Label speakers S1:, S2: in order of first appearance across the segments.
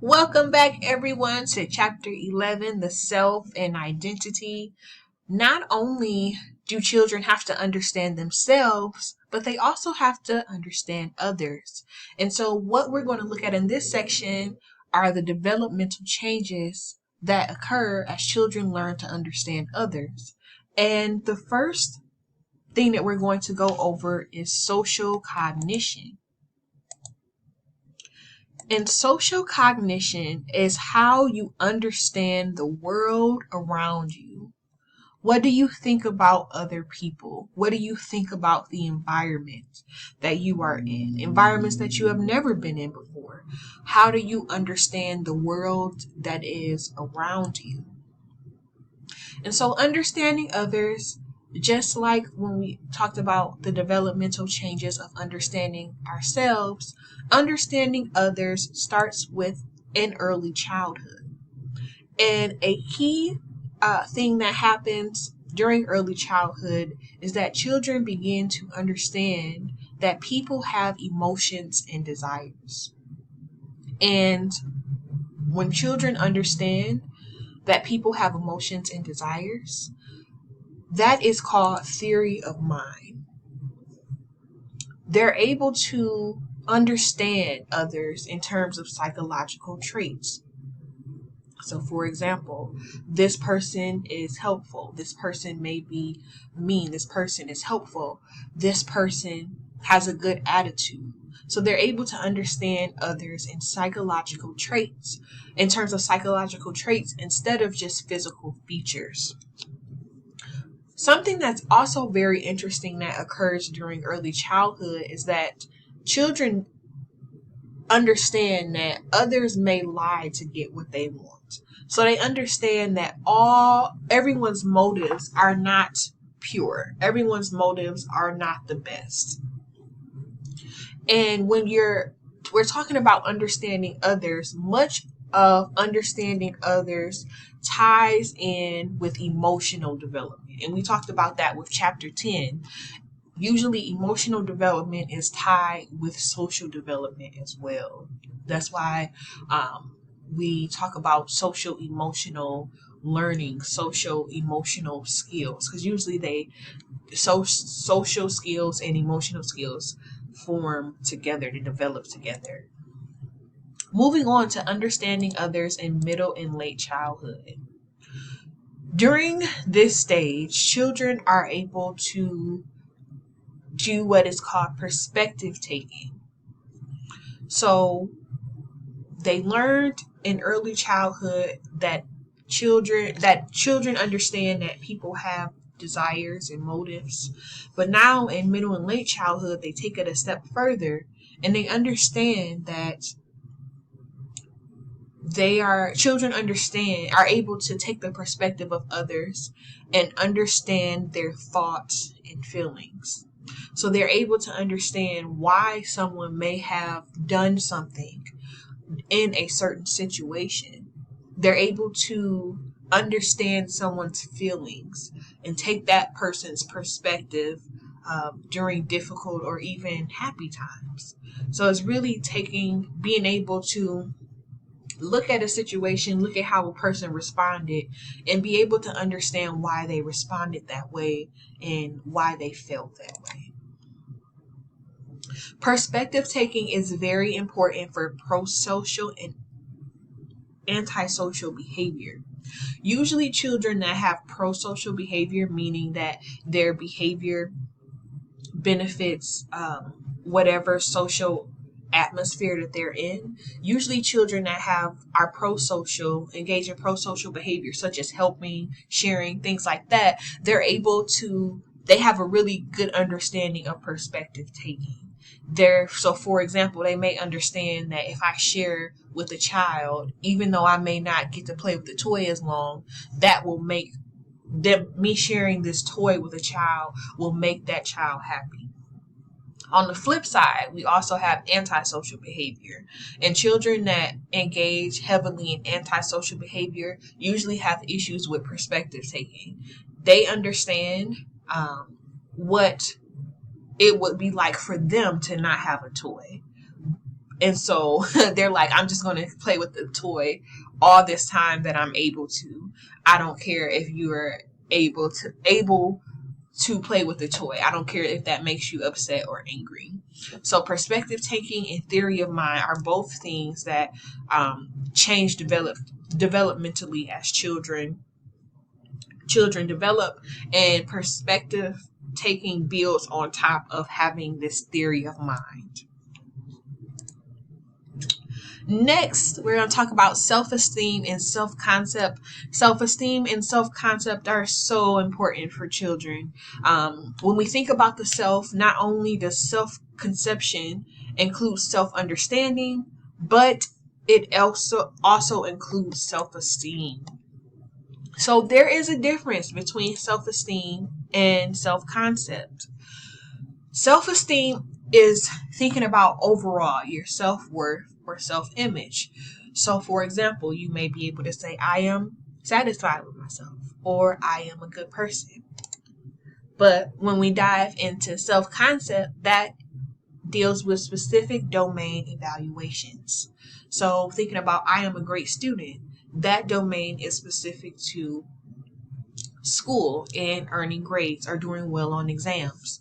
S1: Welcome back, everyone, to Chapter 11, The Self and Identity. Not only do children have to understand themselves, but they also have to understand others. And so, what we're going to look at in this section are the developmental changes that occur as children learn to understand others. And the first thing that we're going to go over is social cognition. And social cognition is how you understand the world around you. What do you think about other people? What do you think about the environment that you are in? Environments that you have never been in before. How do you understand the world that is around you? And so understanding others, just like when we talked about the developmental changes of understanding ourselves, understanding others starts with in early childhood. And a key thing that happens during early childhood is that children begin to understand that people have emotions and desires. And when children understand that people have emotions and desires, that is called theory of mind. They're able to understand others in terms of psychological traits. So, for example, this person is helpful. This person may be mean. This person is helpful. This person has a good attitude. So they're able to understand others in psychological traits, in terms of psychological traits, instead of just physical features. Something that's also very interesting that occurs during early childhood is that children understand that others may lie to get what they want. So they understand that everyone's motives are not pure. Everyone's motives are not the best. And when we're talking about understanding others, much of understanding others ties in with emotional development. And we talked about that with chapter 10. Usually emotional development is tied with social development as well. That's why we talk about social emotional learning, social emotional skills, because usually social skills and emotional skills form together, to develop together. Moving on to understanding others in middle and late childhood. During this stage, children are able to do what is called perspective taking. So they learned in early childhood that children understand that people have desires and motives. But now in middle and late childhood, they take it a step further and they understand that children are able to take the perspective of others and understand their thoughts and feelings. So they're able to understand why someone may have done something in a certain situation. They're able to understand someone's feelings and take that person's perspective during difficult or even happy times. So it's really being able to look at a situation, look at how a person responded, and be able to understand why they responded that way and why they felt that way. Perspective taking is very important for pro-social and antisocial behavior. Usually children that have pro-social behavior, meaning that their behavior benefits whatever social atmosphere that they're in. Usually children that are pro-social, engage in pro-social behavior such as helping, sharing, things like that, they have a really good understanding of perspective taking. So for example, they may understand that if I share with a child, even though I may not get to play with the toy as long, that will make me sharing this toy with a child will make that child happy. On the flip side, we also have antisocial behavior. And children that engage heavily in antisocial behavior usually have issues with perspective taking. They understand what it would be like for them to not have a toy. And so they're like, I'm just going to play with the toy all this time that I'm able to. I don't care if you are able to play with the toy. I don't care if that makes you upset or angry. So perspective taking and theory of mind are both things that change developmentally as children develop, and perspective taking builds on top of having this theory of mind. Next, we're going to talk about self-esteem and self-concept. Self-esteem and self-concept are so important for children. When we think about the self, not only does self-conception include self-understanding, but it also includes self-esteem. So there is a difference between self-esteem and self-concept. Self-esteem is thinking about overall your self-worth or self-image. So for example, you may be able to say, I am satisfied with myself, or I am a good person. But when we dive into self-concept, that deals with specific domain evaluations. So thinking about I am a great student, that domain is specific to school and earning grades or doing well on exams.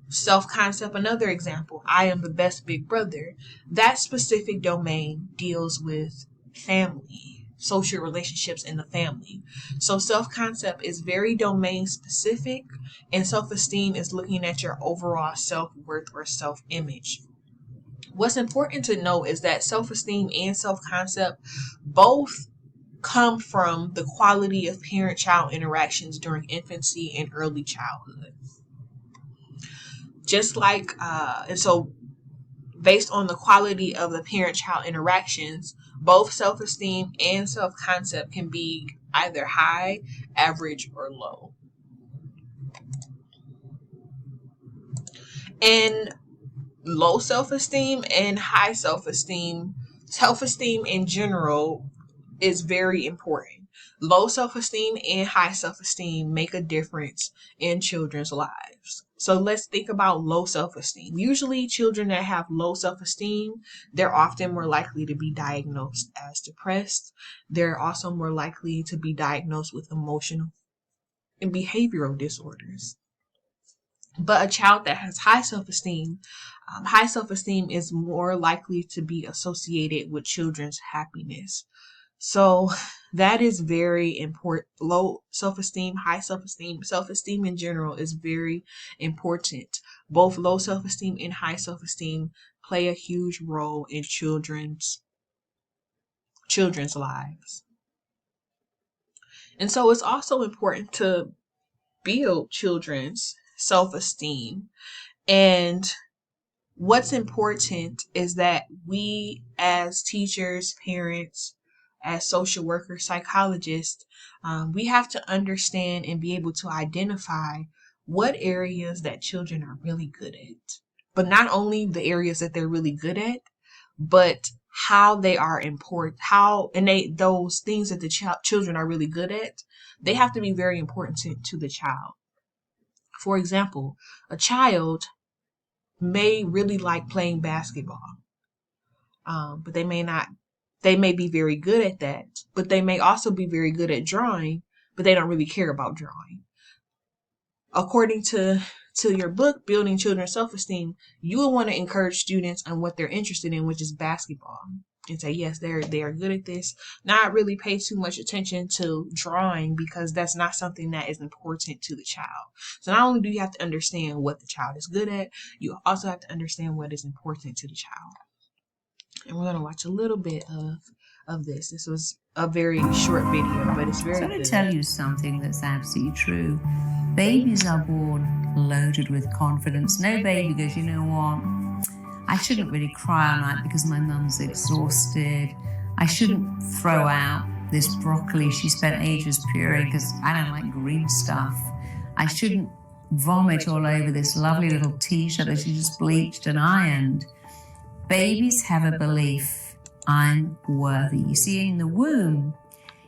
S1: Self-concept, another example, I am the best big brother. That specific domain deals with family, social relationships in the family. So self-concept is very domain specific, and self-esteem is looking at your overall self-worth or self-image. What's important to know is that self-esteem and self-concept both come from the quality of parent-child interactions during infancy and early childhood. Just like, and so based on the quality of the parent-child interactions, both self-esteem and self-concept can be either high, average, or low. And low self-esteem and high self-esteem in general is very important. Low self-esteem and high self-esteem make a difference in children's lives. So let's think about low self-esteem. Usually children that have low self-esteem, they're often more likely to be diagnosed as depressed. They're also more likely to be diagnosed with emotional and behavioral disorders. But a child that has high self-esteem is more likely to be associated with children's happiness. So that is very important. Low self-esteem, high self-esteem, self-esteem in general is very important. Both low self-esteem and high self-esteem play a huge role in children's lives. And so it's also important to build children's self-esteem. And what's important is that we as teachers, parents, as social workers, psychologists, we have to understand and be able to identify what areas that children are really good at. But not only the areas that they're really good at, but how they are important, those things that the children are really good at, they have to be very important to the child. For example, a child may really like playing basketball, but they may be very good at that, but they may also be very good at drawing, but they don't really care about drawing. According to your book, Building Children's Self-Esteem, you will want to encourage students on what they're interested in, which is basketball, and say, yes, they are good at this. Not really pay too much attention to drawing because that's not something that is important to the child. So not only do you have to understand what the child is good at, you also have to understand what is important to the child. And we're going to watch a little bit of this. This was a very short video, but it's very good.
S2: I'm going to tell you something that's absolutely true. Babies are born loaded with confidence. No baby goes, you know what, I shouldn't really cry all night because my mum's exhausted. I shouldn't throw out this broccoli she spent ages pureeing because I don't like green stuff. I shouldn't vomit all over this lovely little t-shirt that she just bleached and ironed. Babies have a belief, I'm worthy. You see, in the womb,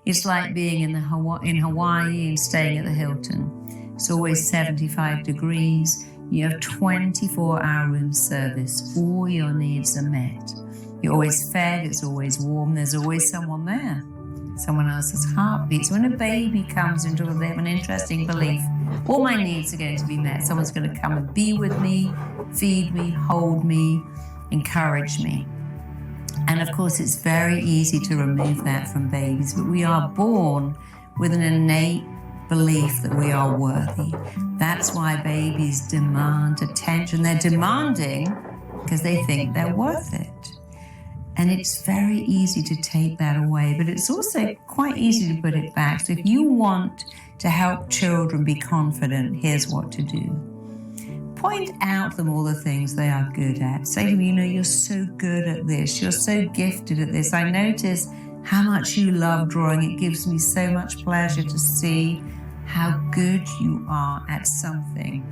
S2: it's like being in Hawaii and staying at the Hilton. It's always 75 degrees. You have 24-hour room service. All your needs are met. You're always fed, it's always warm, there's always someone there. Someone else's heartbeat. So when a baby comes into it, they have an interesting belief. All my needs are going to be met. Someone's going to come and be with me, feed me, hold me, encourage me. And of course, it's very easy to remove that from babies, but we are born with an innate belief that we are worthy. That's why babies demand attention. They're demanding because they think they're worth it. And it's very easy to take that away, but it's also quite easy to put it back. So if you want to help children be confident, here's what to do. Point out to them all the things they are good at. Say to them, you know, you're so good at this. You're so gifted at this. I notice how much you love drawing. It gives me so much pleasure to see how good you are at something.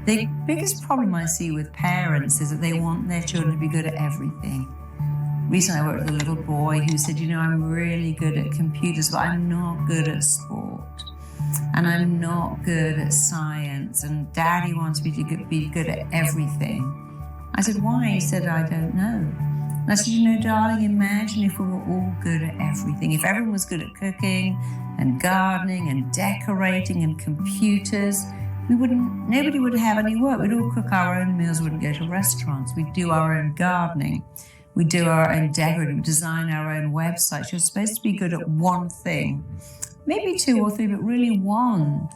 S2: The biggest problem I see with parents is that they want their children to be good at everything. Recently I worked with a little boy who said, you know, I'm really good at computers, but I'm not good at sport. And I'm not good at science. And Daddy wants me to be good at everything. I said, why? He said, I don't know. And I said, you know, darling, imagine if we were all good at everything. If everyone was good at cooking and gardening and decorating and computers, nobody would have any work. We'd all cook our own meals, wouldn't go to restaurants. We'd do our own gardening. We do our own decorating, design our own websites. You're supposed to be good at one thing, maybe two or three, but really one.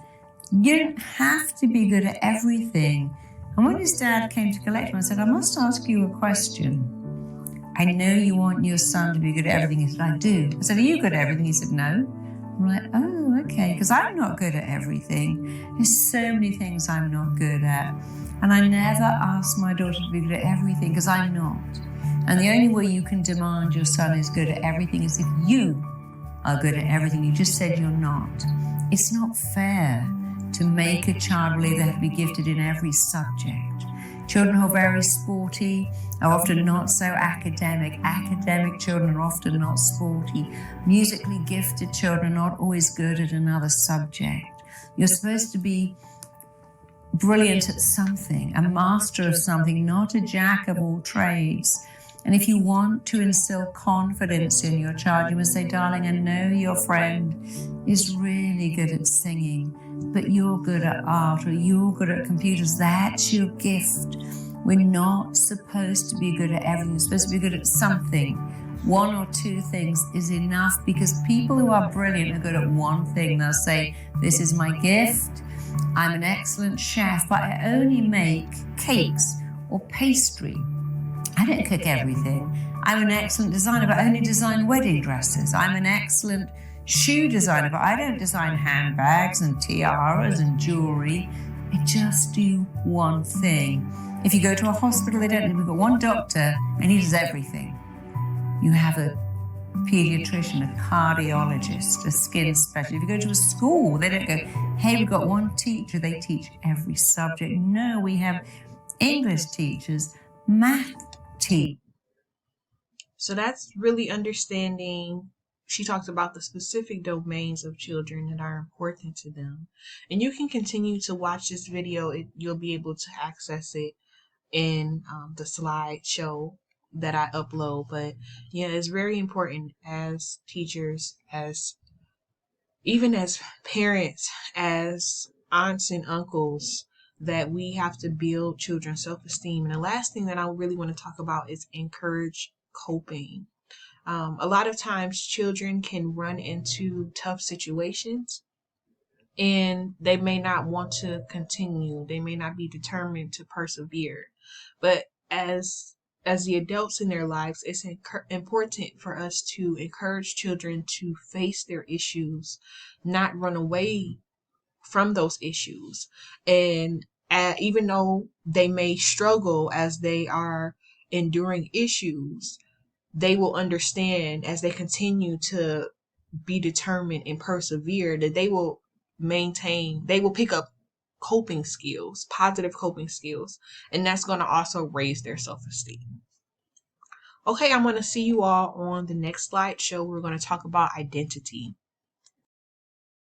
S2: You don't have to be good at everything. And when his dad came to collect him, I said, I must ask you a question. I know you want your son to be good at everything. He said, I do. I said, are you good at everything? He said, no. I'm like, oh, okay, because I'm not good at everything. There's so many things I'm not good at. And I never ask my daughter to be good at everything because I'm not. And the only way you can demand your son is good at everything is if you are good at everything. You just said you're not. It's not fair to make a child believe they have to be gifted in every subject. Children who are very sporty are often not so academic. Academic children are often not sporty. Musically gifted children are not always good at another subject. You're supposed to be brilliant at something, a master of something, not a jack of all trades. And if you want to instill confidence in your child, you must say, darling, I know your friend is really good at singing, but you're good at art or you're good at computers. That's your gift. We're not supposed to be good at everything. We're supposed to be good at something. One or two things is enough, because people who are brilliant are good at one thing. They'll say, this is my gift. I'm an excellent chef, but I only make cakes or pastry. I don't cook everything. I'm an excellent designer, but I only design wedding dresses. I'm an excellent shoe designer, but I don't design handbags and tiaras and jewelry. I just do one thing. If you go to a hospital, we've got one doctor and he does everything. You have a pediatrician, a cardiologist, a skin specialist. If you go to a school, they don't go, hey, we've got one teacher, they teach every subject. No, we have English teachers, math teachers.
S1: So that's really understanding. She talks about the specific domains of children that are important to them. And you can continue to watch this video. You'll be able to access it in the slideshow that I upload. But yeah, it's very important as teachers, even as parents, as aunts and uncles, that we have to build children's self-esteem. And the last thing that I really want to talk about is encourage coping. A lot of times children can run into tough situations and they may not want to continue. They may not be determined to persevere. But as the adults in their lives, it's important for us to encourage children to face their issues, not run away from those issues. And even though they may struggle as they are enduring issues, they will understand as they continue to be determined and persevere that they will pick up coping skills, positive coping skills, and that's going to also raise their self-esteem. Okay, I'm going to see you all on the next slideshow. We're going to talk about identity.